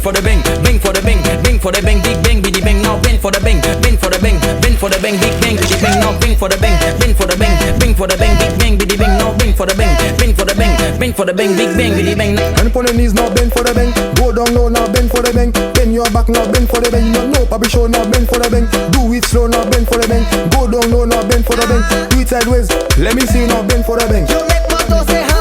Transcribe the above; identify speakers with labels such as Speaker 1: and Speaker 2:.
Speaker 1: for the bang, bang for the bang, bang for the bang, big bang, biddy bang. Now bang for the bang, bang for the bang, bang for the bang, big bang, biddy bang. Now bang for the bang, bang for the bang, bang for the bang, big bang, biddy bang. Now bang for the bang, bang for the bang, bang for the bang, big bang, biddy bang.
Speaker 2: And upon the knees now bend for the bang. Go down low now bend for the bang. Bend your back now bend for the bang. No papi show now bend for the bang. Do it slow now bend for the bang. Go down low now bend for the bang. Do it sideways. Let me see now bend for the bang.
Speaker 3: You make my toe say